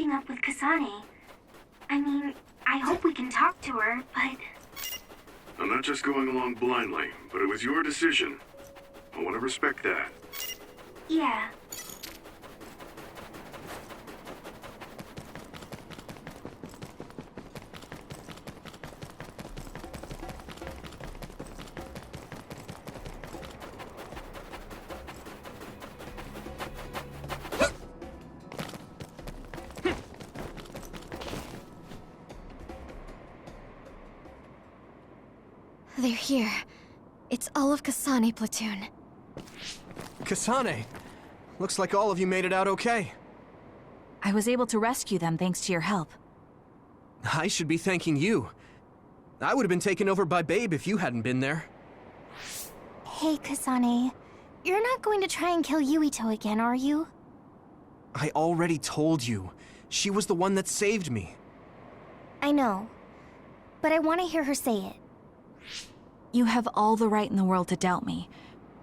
catching up with Kasane. I mean, I hope we can talk to her, but... I'm not just going along blindly, but it was your decision. I want to respect that. Yeah. They're here. It's all of Kasane platoon. Kasane! Looks like all of you made it out okay. I was able to rescue them thanks to your help. I should be thanking you. I would have been taken over by Babe if you hadn't been there. Hey, Kasane. You're not going to try and kill Yuito again, are you? I already told you. She was the one that saved me. I know. But I want to hear her say it. You have all the right in the world to doubt me.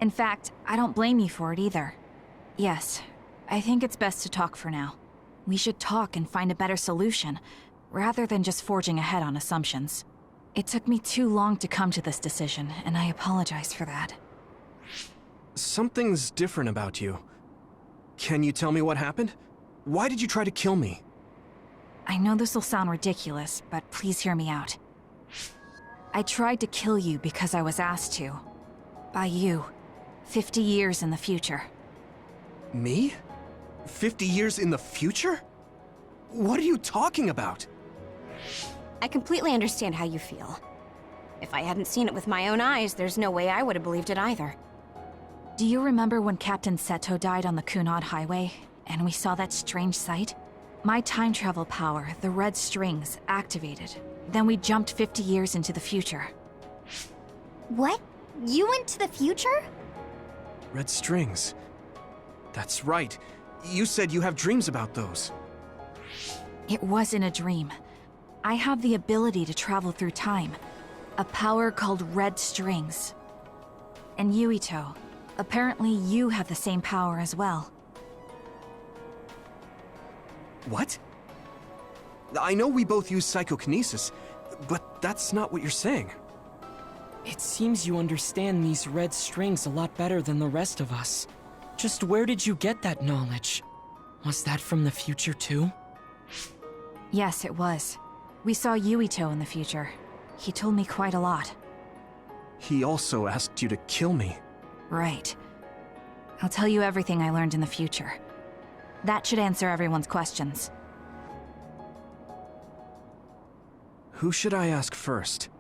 In fact, I don't blame you for it either. Yes, I think it's best to talk for now. We should talk and find a better solution, rather than just forging ahead on assumptions. It took me too long to come to this decision, and I apologize for that. Something's different about you. Can you tell me what happened? Why did you try to kill me? I know this will sound ridiculous, but please hear me out. I tried to kill you because I was asked to. By you. 50 years in the future. Me? 50 years in the future? What are you talking about? I completely understand how you feel. If I hadn't seen it with my own eyes, there's no way I would have believed it either. Do you remember when Captain Seto died on the Kunad Highway, and we saw that strange sight? My time travel power, the red strings, activated. Then we jumped 50 years into the future. What? You went to the future? Red strings. That's right. You said you have dreams about those. It wasn't a dream. I have the ability to travel through time. A power called red strings. And Yuito, apparently you have the same power as well. What? I know we both use psychokinesis, but that's not what you're saying. It seems you understand these red strings a lot better than the rest of us. Just where did you get that knowledge? Was that from the future too? Yes, it was. We saw Yuito in the future. He told me quite a lot. He also asked you to kill me. Right. I'll tell you everything I learned in the future. That should answer everyone's questions. Who should I ask first?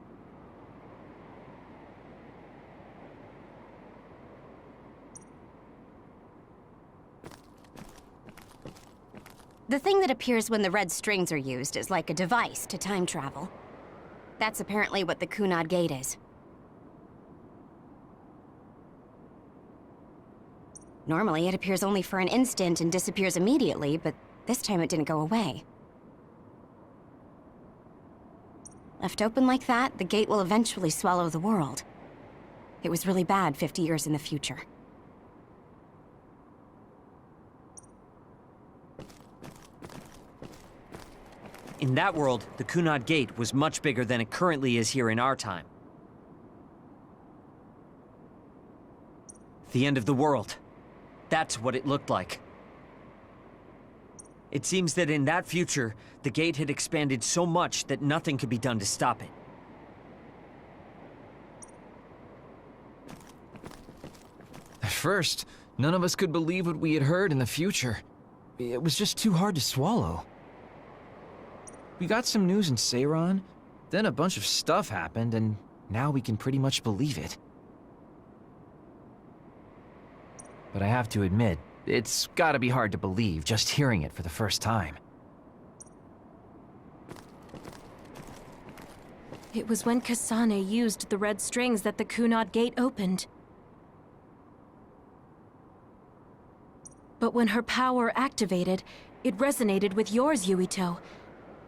The thing that appears when the red strings are used is like a device to time travel. That's apparently what the Kunad Gate is. Normally, it appears only for an instant and disappears immediately, but this time it didn't go away. Left open like that, the gate will eventually swallow the world. It was really bad 50 years in the future. In that world, the Kunad Gate was much bigger than it currently is here in our time. The end of the world. That's what it looked like. It seems that in that future, the gate had expanded so much that nothing could be done to stop it. At first, none of us could believe what we had heard in the future. It was just too hard to swallow. We got some news in Seiran, then a bunch of stuff happened, and now we can pretty much believe it. But I have to admit, it's gotta be hard to believe just hearing it for the first time. It was when Kasane used the red strings that the Kunad Gate opened. But when her power activated, it resonated with yours, Yuito.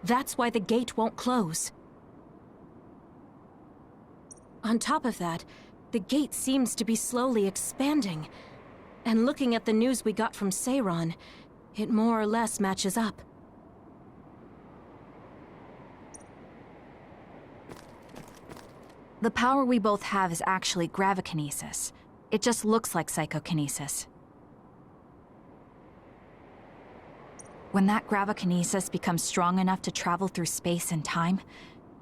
That's why the gate won't close. On top of that, the gate seems to be slowly expanding. And looking at the news we got from Seiran, it more or less matches up. The power we both have is actually gravikinesis. It just looks like psychokinesis. When that gravikinesis becomes strong enough to travel through space and time,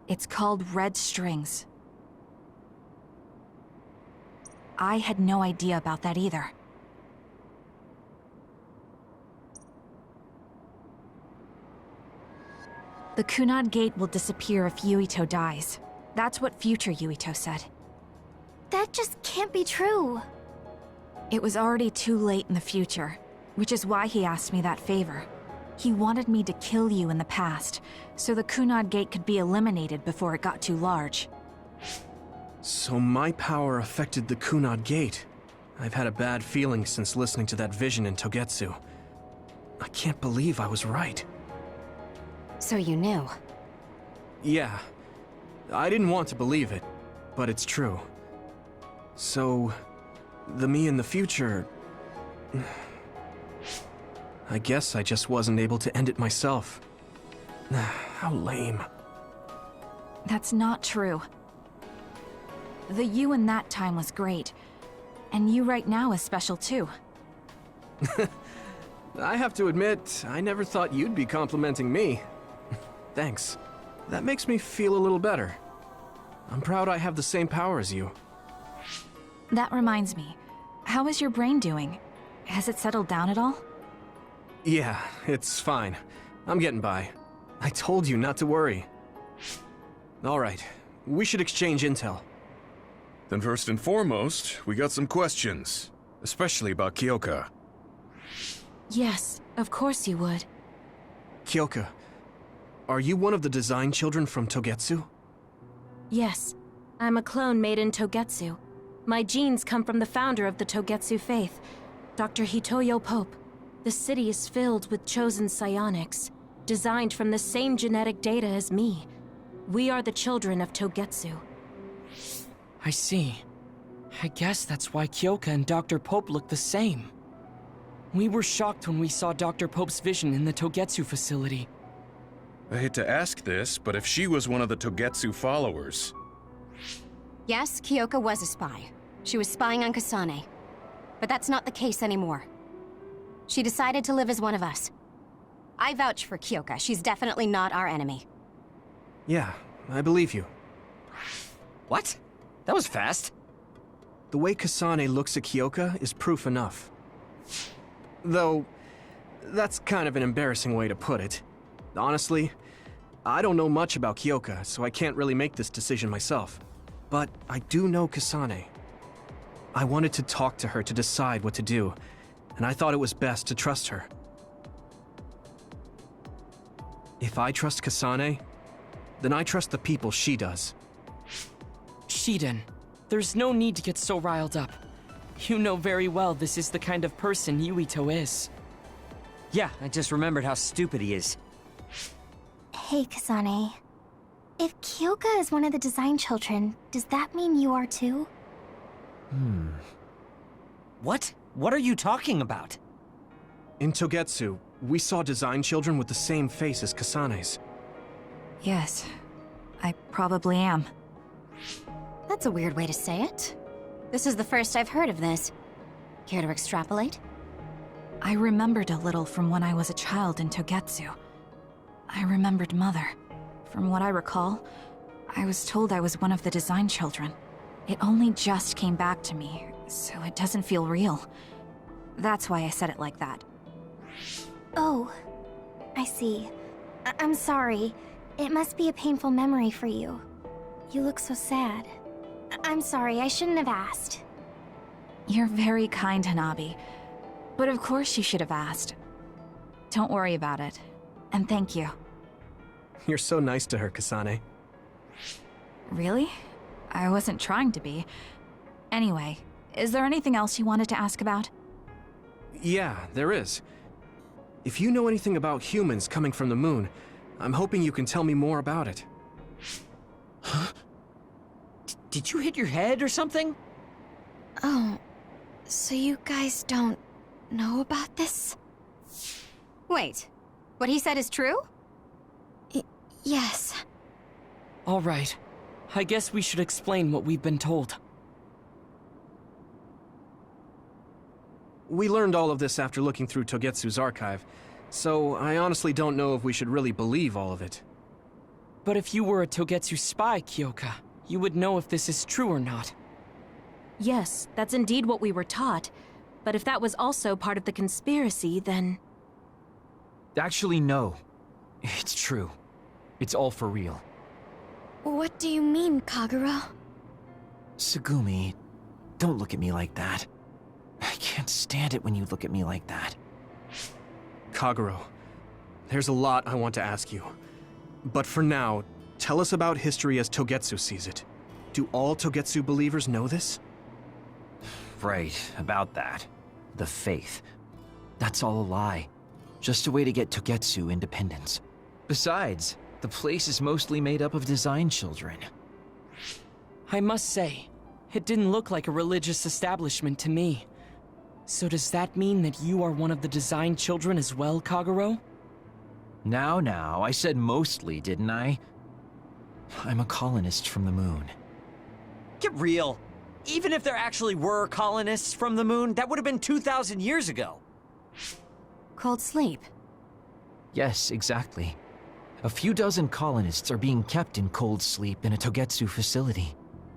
it's called red strings. I had no idea about that either. The Kunad Gate will disappear if Yuito dies. That's what future Yuito said. That just can't be true. It was already too late in the future, which is why he asked me that favor. He wanted me to kill you in the past, so the Kunad Gate could be eliminated before it got too large. So my power affected the Kunad Gate. I've had a bad feeling since listening to that vision in Togetsu. I can't believe I was right. So you knew. Yeah. I didn't want to believe it, but it's true. So, the me in the future... I guess I just wasn't able to end it myself. How lame. That's not true. The you in that time was great, and you right now is special too. I have to admit, I never thought you'd be complimenting me. Thanks. That makes me feel a little better. I'm proud I have the same power as you. That reminds me, how is your brain doing? Has it settled down at all? Yeah, it's fine. I'm getting by. I told you not to worry. Alright, we should exchange intel. Then first and foremost, we got some questions. Especially about Kyoka. Yes, of course you would. Kyoka, are you one of the design children from Togetsu? Yes, I'm a clone made in Togetsu. My genes come from the founder of the Togetsu faith, Dr. Hitoyo Pope. The city is filled with chosen psionics, designed from the same genetic data as me. We are the children of Togetsu. I see. I guess that's why Kyoka and Dr. Pope look the same. We were shocked when we saw Dr. Pope's vision in the Togetsu facility. I hate to ask this, but if she was one of the Togetsu followers... Yes, Kyoka was a spy. She was spying on Kasane. But that's not the case anymore. She decided to live as one of us. I vouch for Kyoka. She's definitely not our enemy. Yeah, I believe you. What? That was fast. The way Kasane looks at Kyoka is proof enough. Though, that's kind of an embarrassing way to put it. Honestly, I don't know much about Kyoka, so I can't really make this decision myself. But I do know Kasane. I wanted to talk to her to decide what to do, and I thought it was best to trust her. If I trust Kasane, then I trust the people she does. Shiden, there's no need to get so riled up. You know very well this is the kind of person Yuito is. Yeah, I just remembered how stupid he is. Hey, Kasane. If Kyoka is one of the design children, does that mean you are too? What? What are you talking about? In Togetsu, we saw design children with the same face as Kasane's. Yes, I probably am. That's a weird way to say it. This is the first I've heard of this. Care to extrapolate? I remembered a little from when I was a child in Togetsu. I remembered Mother. From what I recall, I was told I was one of the design children. It only just came back to me, so it doesn't feel real. That's why I said it like that. Oh, I see. I'm sorry. It must be a painful memory for you. You look so sad. I'm sorry, I shouldn't have asked. You're very kind, Hanabi. But of course you should have asked. Don't worry about it. And thank you. You're so nice to her, Kasane. Really? I wasn't trying to be. Anyway, is there anything else you wanted to ask about? Yeah, there is. If you know anything about humans coming from the moon, I'm hoping you can tell me more about it. Huh? Did you hit your head or something? Oh, so you guys don't know about this? Wait, what he said is true? Yes. All right. I guess we should explain what we've been told. We learned all of this after looking through Togetsu's archive, so I honestly don't know if we should really believe all of it. But if you were a Togetsu spy, Kyoka, you would know if this is true or not. Yes, that's indeed what we were taught. But if that was also part of the conspiracy, then... Actually, no. It's true. It's all for real. What do you mean, Kagero? Tsugumi, don't look at me like that. I can't stand it when you look at me like that. Kagero, there's a lot I want to ask you. But for now, tell us about history as Togetsu sees it. Do all Togetsu believers know this? Right, about that. The faith. That's all a lie. Just a way to get Togetsu independence. Besides, the place is mostly made up of design children. I must say, it didn't look like a religious establishment to me. So does that mean that you are one of the design children as well, Kagero? Now, I said mostly, didn't I? I'm a colonist from the moon. Get real. Even if there actually were colonists from the moon, that would have been 2,000 years ago. Cold sleep. Yes, exactly. A few dozen colonists are being kept in cold sleep in a Togetsu facility.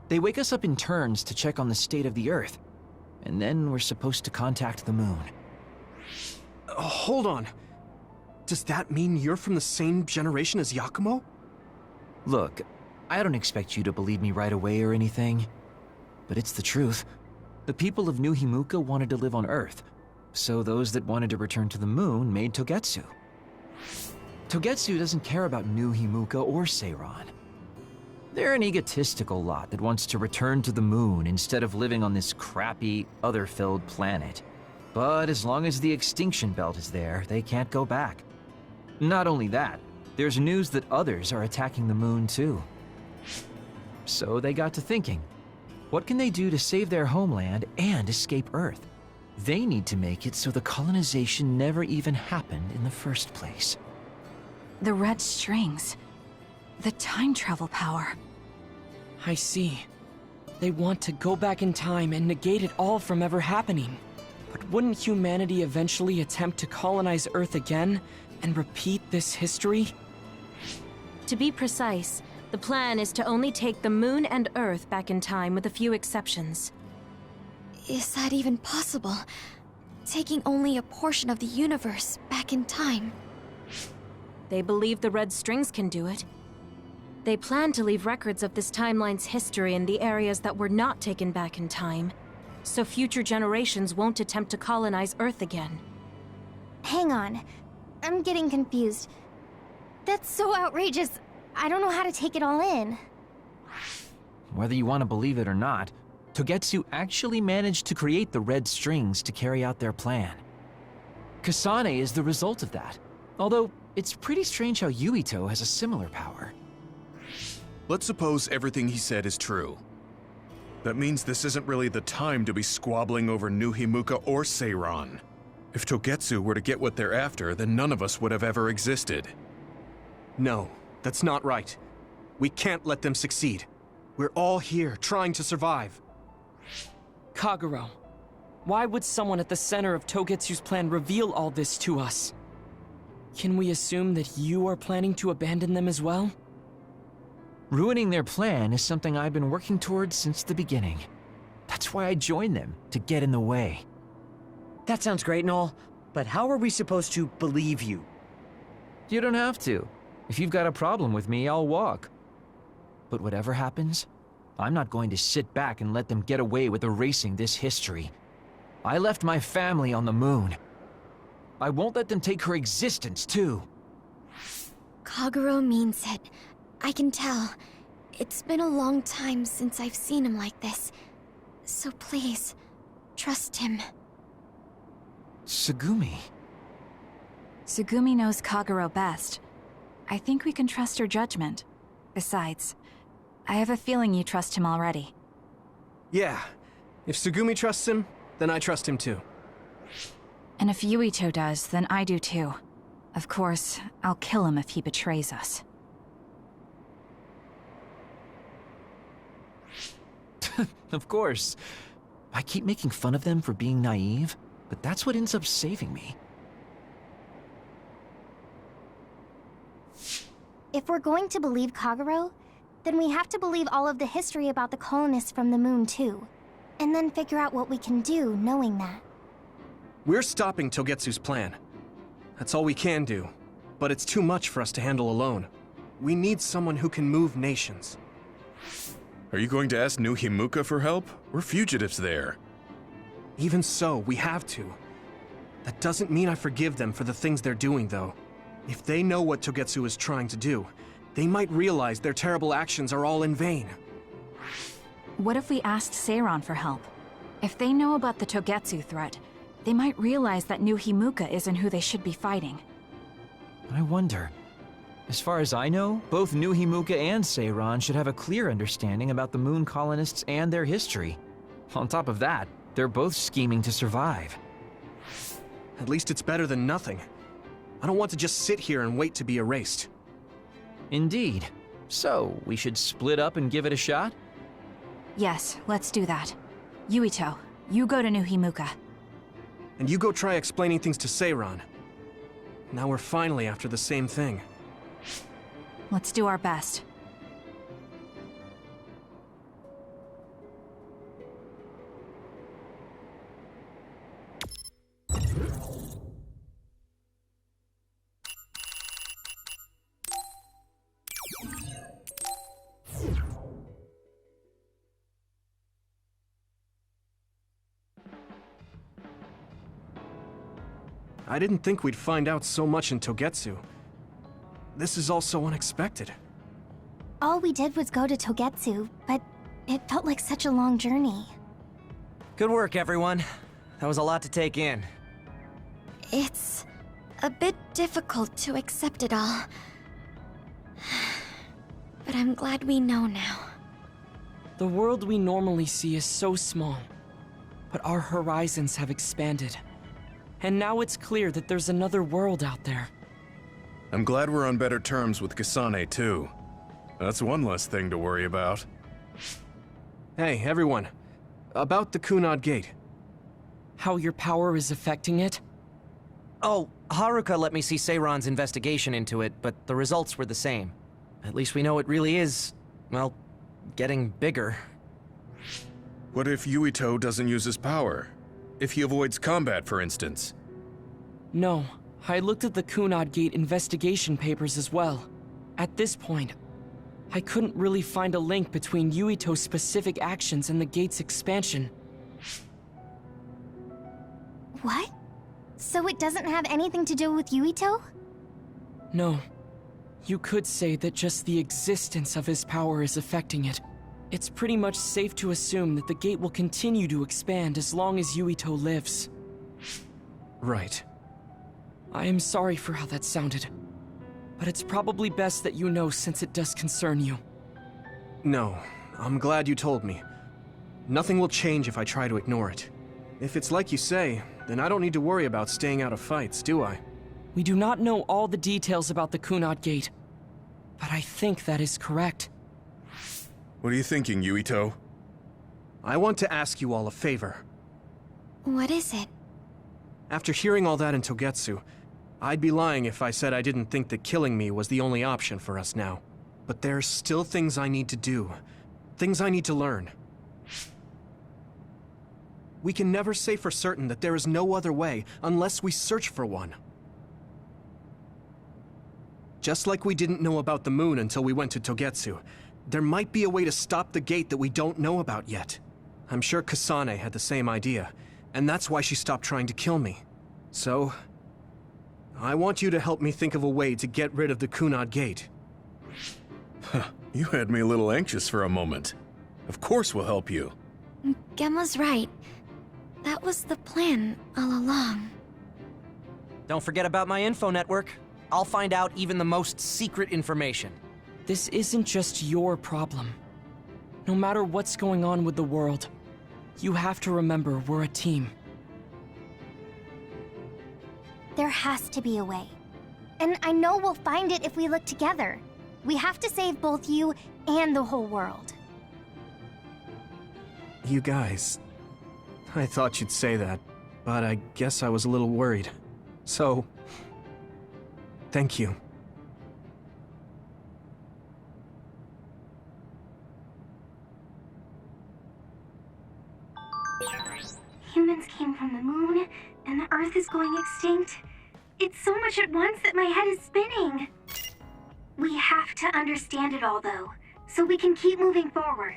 They wake us up in turns to check on the state of the Earth, and then we're supposed to contact the moon. Hold on. Does that mean you're from the same generation as Yakumo? Look, I don't expect you to believe me right away or anything, but it's the truth. The people of New Himuka wanted to live on Earth, so those that wanted to return to the moon made Togetsu. Togetsu doesn't care about New Himuka or Seiran. They're an egotistical lot that wants to return to the moon instead of living on this crappy, other-filled planet. But as long as the extinction belt is there, they can't go back. Not only that, there's news that others are attacking the moon too. So they got to thinking, what can they do to save their homeland and escape Earth? They need to make it so the colonization never even happened in the first place. The red strings. The time travel power. I see. They want to go back in time and negate it all from ever happening. But wouldn't humanity eventually attempt to colonize Earth again and repeat this history? To be precise, the plan is to only take the moon and Earth back in time with a few exceptions. Is that even possible? Taking only a portion of the universe back in time? They believe the red strings can do it. They plan to leave records of this timeline's history in the areas that were not taken back in time, so future generations won't attempt to colonize Earth again. Hang on. I'm getting confused. That's so outrageous. I don't know how to take it all in. Whether you want to believe it or not, Togetsu actually managed to create the red strings to carry out their plan. Kasane is the result of that, although it's pretty strange how Yuito has a similar power. Let's suppose everything he said is true. That means this isn't really the time to be squabbling over New Himuka or Seiran. If Togetsu were to get what they're after, then none of us would have ever existed. No, that's not right. We can't let them succeed. We're all here, trying to survive. Kagero, why would someone at the center of Togetsu's plan reveal all this to us? Can we assume that you are planning to abandon them as well? Ruining their plan is something I've been working towards since the beginning. That's why I joined them, to get in the way. That sounds great and all, but how are we supposed to believe you? You don't have to. If you've got a problem with me, I'll walk. But whatever happens, I'm not going to sit back and let them get away with erasing this history. I left my family on the moon. I won't let them take her existence, too. Kagero means it. I can tell. It's been a long time since I've seen him like this. So please, trust him. Tsugumi. Tsugumi knows Kagero best. I think we can trust her judgment. Besides, I have a feeling you trust him already. Yeah. If Tsugumi trusts him, then I trust him too. And if Yuito does, then I do too. Of course, I'll kill him if he betrays us. Of course. I keep making fun of them for being naive, but that's what ends up saving me. If we're going to believe Kagero, then we have to believe all of the history about the colonists from the moon too. And then figure out what we can do knowing that. We're stopping Togetsu's plan. That's all we can do. But it's too much for us to handle alone. We need someone who can move nations. Are you going to ask New Himuka for help? We're fugitives there. Even so, we have to. That doesn't mean I forgive them for the things they're doing, though. If they know what Togetsu is trying to do, they might realize their terrible actions are all in vain. What if we asked Seiran for help? If they know about the Togetsu threat, they might realize that New Himuka isn't who they should be fighting. I wonder. As far as I know, both New Himuka and Seiran should have a clear understanding about the moon colonists and their history. On top of that, they're both scheming to survive. At least it's better than nothing. I don't want to just sit here and wait to be erased. Indeed. So, we should split up and give it a shot? Yes, let's do that. Yuito, you go to New Himuka. And you go try explaining things to Seiran. Now we're finally after the same thing. Let's do our best. I didn't think we'd find out so much in Togetsu. This is all so unexpected. All we did was go to Togetsu, but it felt like such a long journey. Good work, everyone. That was a lot to take in. It's a bit difficult to accept it all. But I'm glad we know now. The world we normally see is so small, but our horizons have expanded. And now it's clear that there's another world out there. I'm glad we're on better terms with Kasane, too. That's one less thing to worry about. Hey, everyone. About the Kunad Gate. How your power is affecting it? Oh, Haruka let me see Seiran's investigation into it, but the results were the same. At least we know it really is, well, getting bigger. What if Yuito doesn't use his power? If he avoids combat, for instance? No, I looked at the Kunad Gate investigation papers as well. At this point, I couldn't really find a link between Yuito's specific actions and the gate's expansion. What? So it doesn't have anything to do with Yuito? No. You could say that just the existence of his power is affecting it. It's pretty much safe to assume that the gate will continue to expand as long as Yuito lives. Right. I am sorry for how that sounded, but it's probably best that you know since it does concern you. No, I'm glad you told me. Nothing will change if I try to ignore it. If it's like you say, then I don't need to worry about staying out of fights, do I? We do not know all the details about the Kunad Gate, but I think that is correct. What are you thinking, Yuito? I want to ask you all a favor. What is it? After hearing all that in Togetsu, I'd be lying if I said I didn't think that killing me was the only option for us now. But there's still things I need to do. Things I need to learn. We can never say for certain that there is no other way unless we search for one. Just like we didn't know about the moon until we went to Togetsu, there might be a way to stop the gate that we don't know about yet. I'm sure Kasane had the same idea, and that's why she stopped trying to kill me. So, I want you to help me think of a way to get rid of the Kunad Gate. You had me a little anxious for a moment. Of course we'll help you. Gemma's right. That was the plan all along. Don't forget about my info network. I'll find out even the most secret information. This isn't just your problem. No matter what's going on with the world, you have to remember we're a team. There has to be a way. And I know we'll find it if we look together. We have to save both you and the whole world. You guys... I thought you'd say that, but I guess I was a little worried. So... thank you. Humans came from the moon, and the Earth is going extinct. It's so much at once that my head is spinning. We have to understand it all, though, so we can keep moving forward.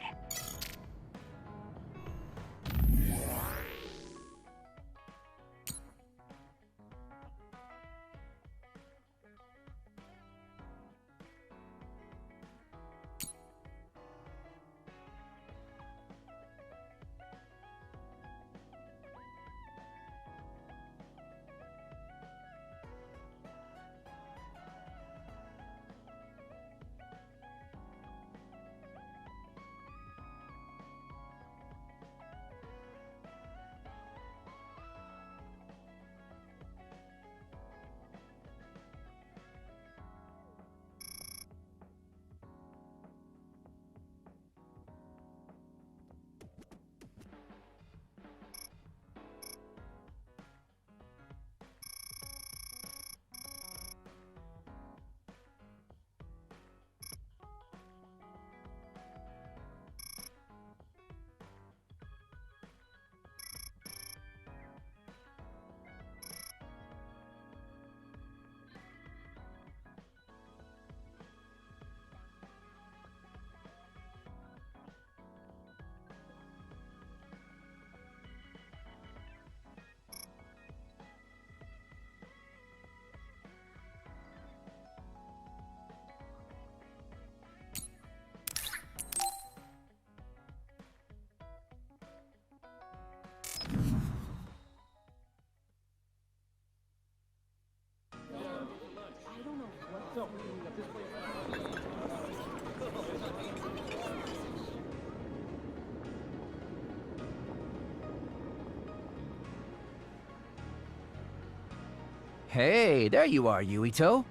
Hey, there you are, Yuito.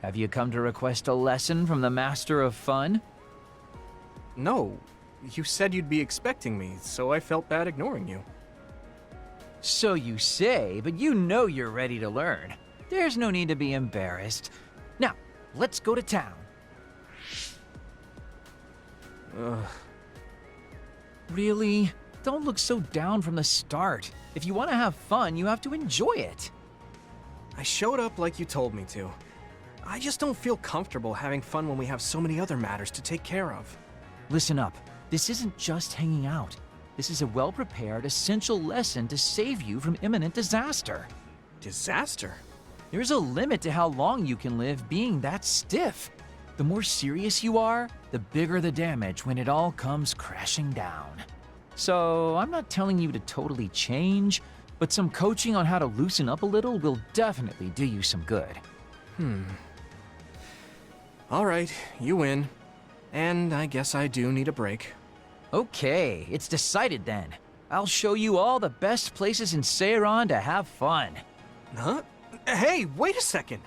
Have you come to request a lesson from the Master of Fun? No. You said you'd be expecting me, so I felt bad ignoring you. So you say, but you know you're ready to learn. There's no need to be embarrassed. Now, let's go to town. Ugh. Really? Don't look so down from the start. If you want to have fun, you have to enjoy it. I showed up like you told me to. I just don't feel comfortable having fun when we have so many other matters to take care of. Listen up. This isn't just hanging out. This is a well-prepared, essential lesson to save you from imminent disaster. Disaster? There's a limit to how long you can live being that stiff. The more serious you are, the bigger the damage when it all comes crashing down. So, I'm not telling you to totally change, but some coaching on how to loosen up a little will definitely do you some good. All right, you win. And I guess I do need a break. Okay, it's decided then. I'll show you all the best places in Seiran to have fun. Huh? Hey, wait a second!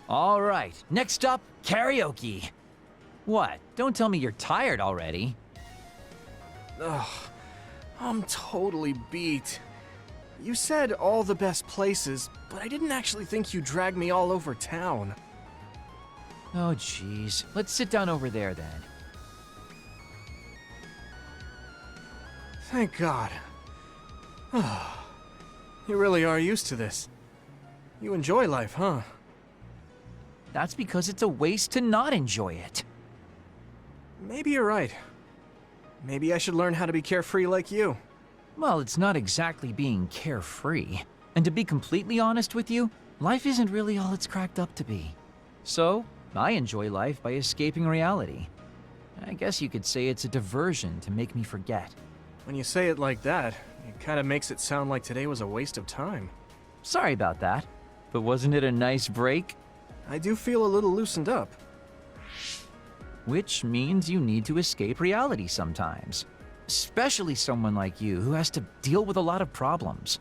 All right, next up, karaoke. What? Don't tell me you're tired already. Ugh, I'm totally beat. You said all the best places, but I didn't actually think you dragged me all over town. Oh, jeez. Let's sit down over there then. Thank God. You really are used to this. You enjoy life, huh? That's because it's a waste to not enjoy it. Maybe you're right. Maybe I should learn how to be carefree like you. Well, it's not exactly being carefree. And to be completely honest with you, life isn't really all it's cracked up to be. So, I enjoy life by escaping reality. I guess you could say it's a diversion to make me forget. When you say it like that, it kind of makes it sound like today was a waste of time. Sorry about that, but wasn't it a nice break? I do feel a little loosened up. Which means you need to escape reality sometimes. Especially someone like you who has to deal with a lot of problems.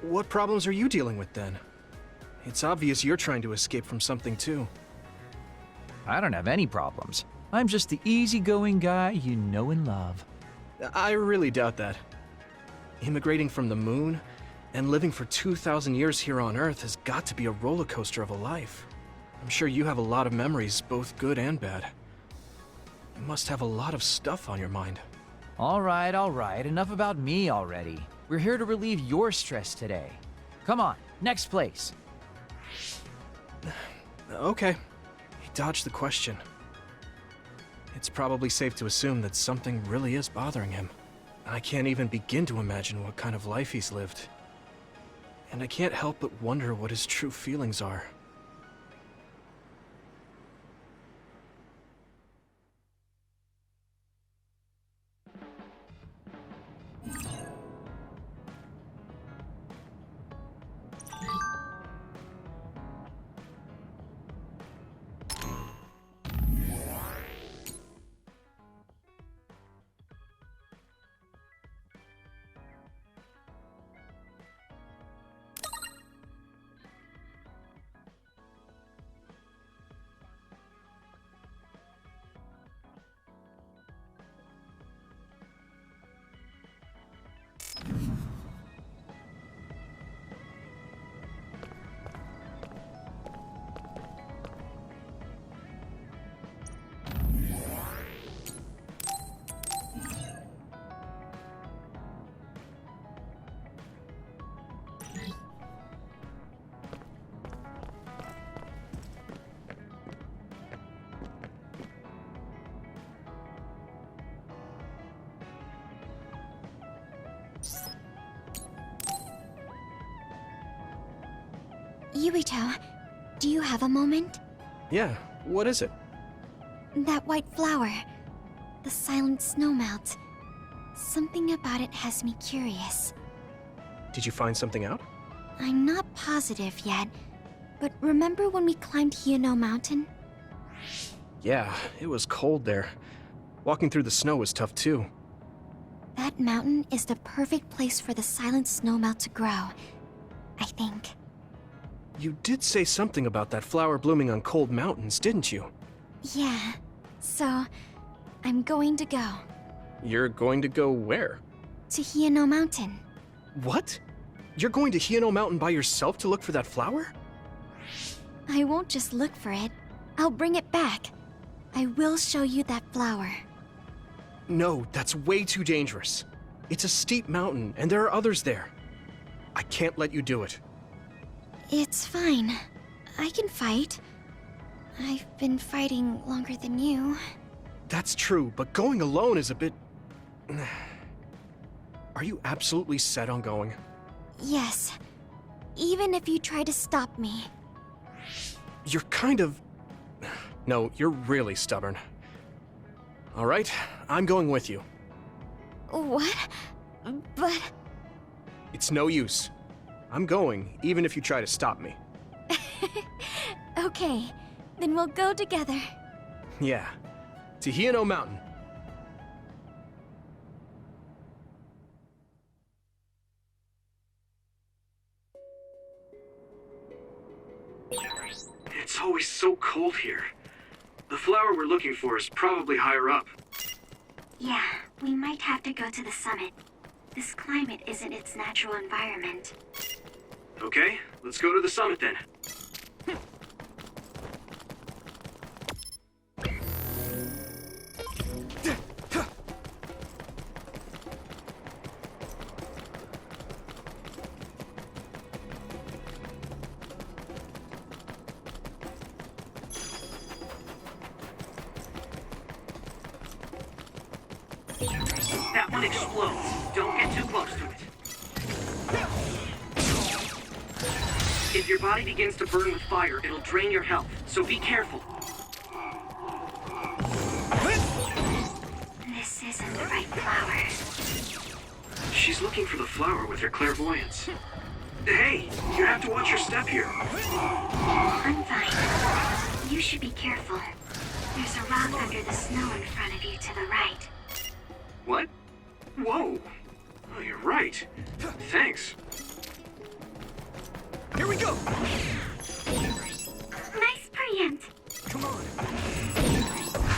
What problems are you dealing with then? It's obvious you're trying to escape from something too. I don't have any problems. I'm just the easygoing guy you know and love. I really doubt that. Immigrating from the moon and living for 2,000 years here on Earth has got to be a roller coaster of a life. I'm sure you have a lot of memories, both good and bad. You must have a lot of stuff on your mind. All right, enough about me already. We're here to relieve your stress today. Come on, next place. Okay. He dodged the question. It's probably safe to assume that something really is bothering him. I can't even begin to imagine what kind of life he's lived. And I can't help but wonder what his true feelings are. Yurito, do you have a moment? Yeah, what is it? That white flower. The silent snowmelt. Something about it has me curious. Did you find something out? I'm not positive yet, but remember when we climbed Hino Mountain? Yeah, it was cold there. Walking through the snow was tough too. That mountain is the perfect place for the silent snowmelt to grow, I think. You did say something about that flower blooming on cold mountains, didn't you? Yeah, so I'm going to go. You're going to go where? To Hino Mountain. What? You're going to Hino Mountain by yourself to look for that flower? I won't just look for it. I'll bring it back. I will show you that flower. No, that's way too dangerous. It's a steep mountain, and there are others there. I can't let you do it. It's fine. I can fight. I've been fighting longer than you. That's true, but going alone is a bit... Are you absolutely set on going? Yes. Even if you try to stop me. You're kind of... No, you're really stubborn. All right, I'm going with you. What? But... It's no use. I'm going, even if you try to stop me. Okay, then we'll go together. Yeah, to Hino Mountain. It's always so cold here. The flower we're looking for is probably higher up. Yeah, we might have to go to the summit. This climate isn't its natural environment. Okay, let's go to the summit then. That one explodes. Don't get too close to it. If your body begins to burn with fire, it'll drain your health, so be careful. This isn't the right flower. She's looking for the flower with her clairvoyance. Hey, you have to watch your step here. I'm fine. You should be careful. There's a rock under the snow in front of you to the right. What? Whoa. Oh, you're right. Thanks. Here we go! Nice preempt.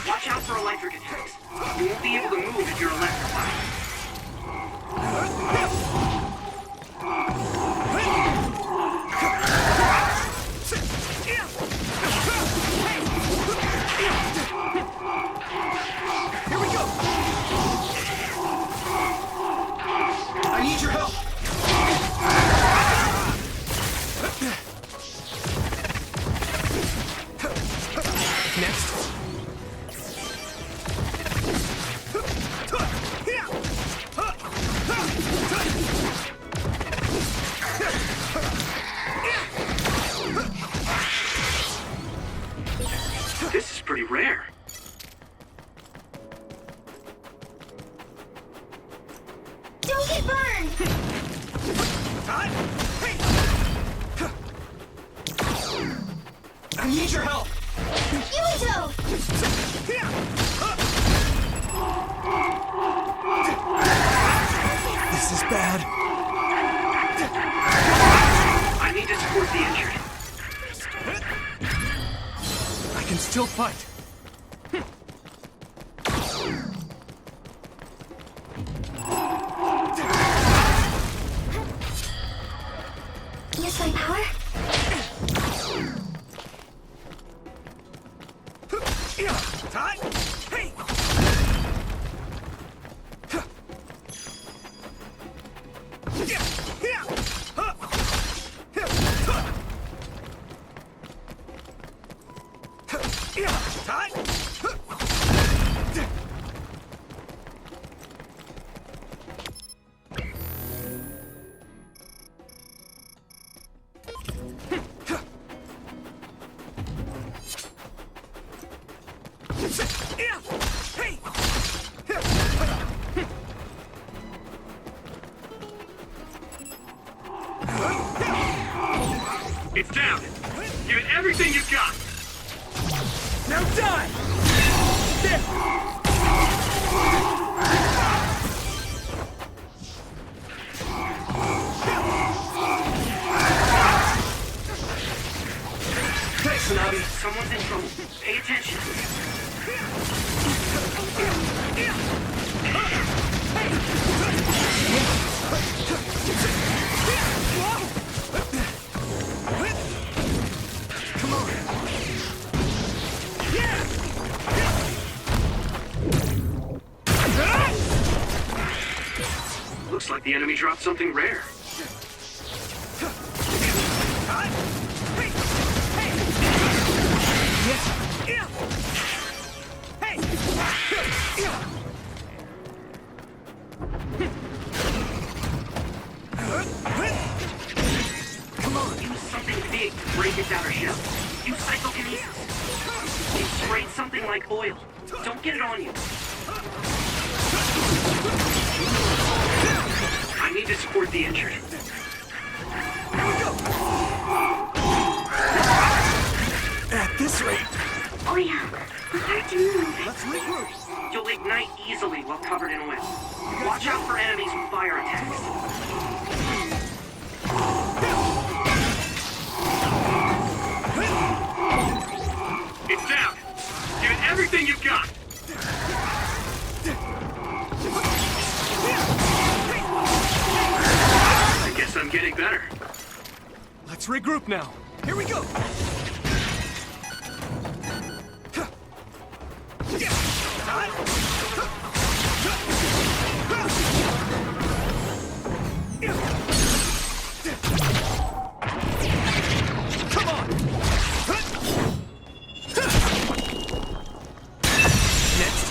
Watch out for electric attacks. You won't be able to move if you're electrified. Here we go! I need your help! Next. This is pretty rare. Don't get burned! I need your help! Yuito! This is bad. I need to support the injured. I can still fight. Use my power? It's down. Give it everything you've got. Now die! There! Thanks, Tsunabi. Someone's in trouble. Pay attention. Come on! Looks like the enemy dropped something rare. Come on, use something big to break its outer shell. Use psychokinesis. You sprayed something like oil. Don't get it on you. I need to support the injured. Here we go! At this rate, Oh yeah, hard to move. let's regroup. You'll ignite easily while covered in oil. Watch out for enemies with fire attacks. It's down. Give it everything you've got. I guess I'm getting better. Let's regroup now. Here we go! Come on! Next.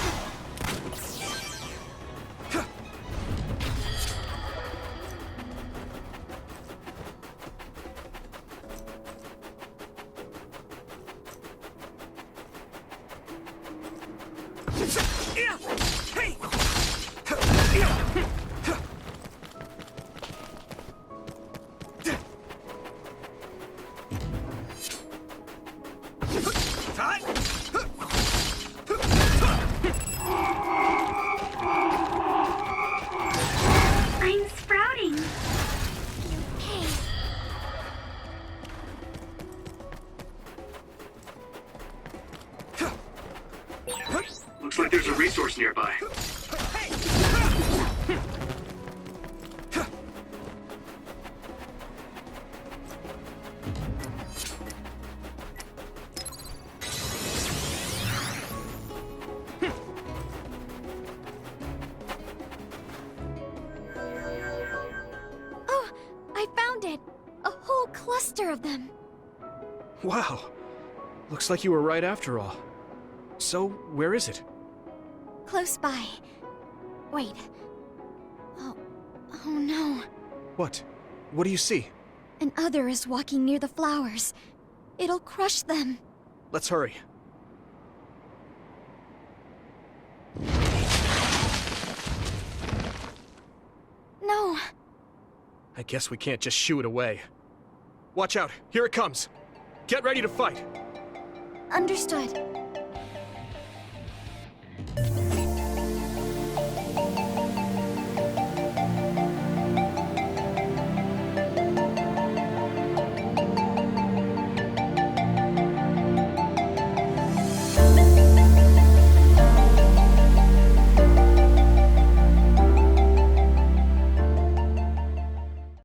I'm sprouting. Hey. Looks like there's a resource nearby. Oh, I found it! A whole cluster of them. Wow. Looks like you were right after all. So, where is it? Close by. Wait. Oh no. What? What do you see? An other is walking near the flowers. It'll crush them. Let's hurry. No. I guess we can't just shoo it away. Watch out, here it comes. Get ready to fight. Understood.